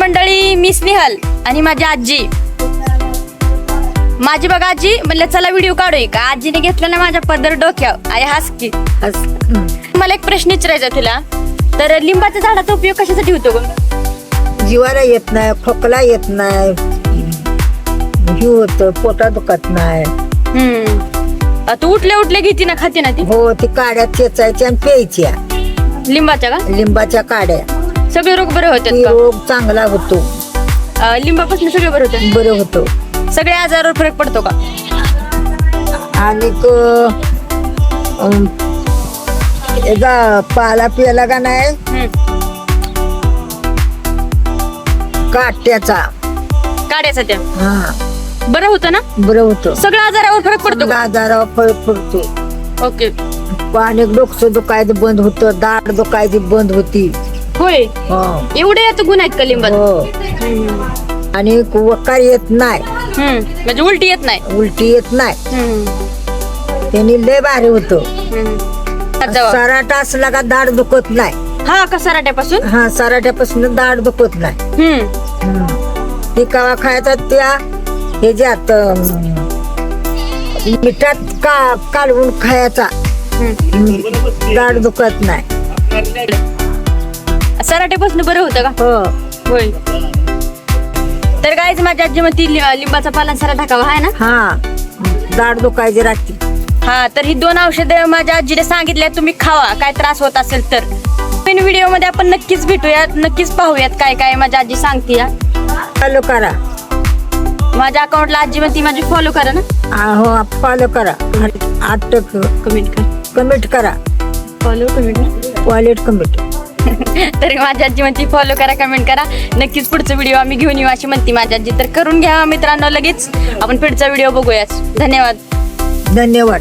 मंडळी, मी स्नेहल आणि माझी आजी. माझी बघा आजी म्हणलं चला व्हिडिओ काढूया का. आजीने घेतला ना माझ्या पदर डोक्यावर. आई हस की हस. मला एक प्रश्न विचारायचा तुला. तर लिंबाच्या झाडाचा उपयोग कशासाठी होतो ग? जीवाला येत नाही, खोकला येत नाही, ही होत, पोटा दुखत नाही. तू उठल्या उठल्या घेते ना, खाते ना ती? हो, ती काड्या चेचायच्या आणि प्यायच्या. लिंबाच्या का? लिंबाच्या काड्या. सगळे रोग बरे होतात ती का? रोग चांगला होतो. लिंबापासून सगळे बरे होतात? बरं होतो. सगळ्या आजारावर फरक पडतो का? आणि पाला पियाला का नाही, काट्याचा काढायचा त्या हा बरं होतं ना? बरं होतं. सगळ्या आजारावर फरक पडतो का? आजारावर फरक पडतो. ओके. अनेक डोकं दुखायचं बंद होतं, दाढ दुखायची बंद होती. होय, हो एवढे यात गुण आहेत का लिंबात? हो. आणि वकार येत नाही, म्हणजे उलटी येत नाही. उलटी येत नाही. त्यांनी लय भारी होतं. सराटा असला का दाढ दुखत नाही. हा का? सराट्यापासून? हा, सराट्यापासून दाढ दुखत नाही. ती कवा खायचा त्या ह्याच्यात मिठात कालवून खायचा. दाढ दुखत नाही. सराट्यापासून बरं होतं का? हो. होय. तर गाईज माझी आजी म्हणती लिंबाचा पाला सरा टाकावा आहे ना. हा, दाढ दुखायची राहते. हा, तर ही 2 औषधं माझ्या आजीने सांगितल्या, तुम्ही खावा काय त्रास होत असेल तर. व्हिडिओ मध्ये आपण नक्कीच भेटूयात, नक्कीच पाहूयात काय काय माझी आजी सांगते. फॉलो करा माझ्या अकाउंटला आजी म्हणती माझी फॉलो करा ना. हो, फॉलो करा. कमेंट कर. कमेंट करा. Follow comment wallet comment. तर माझी आजी म्हणती फॉलो करा, कमेंट करा. नक्कीच पुढचा व्हिडिओ आम्ही घेऊन येऊ अशी म्हणती माझी आजी. तर करून घ्या मित्रांनो, लगेच आपण पुढचा व्हिडिओ बघूयाच. धन्यवाद. धन्यवाद.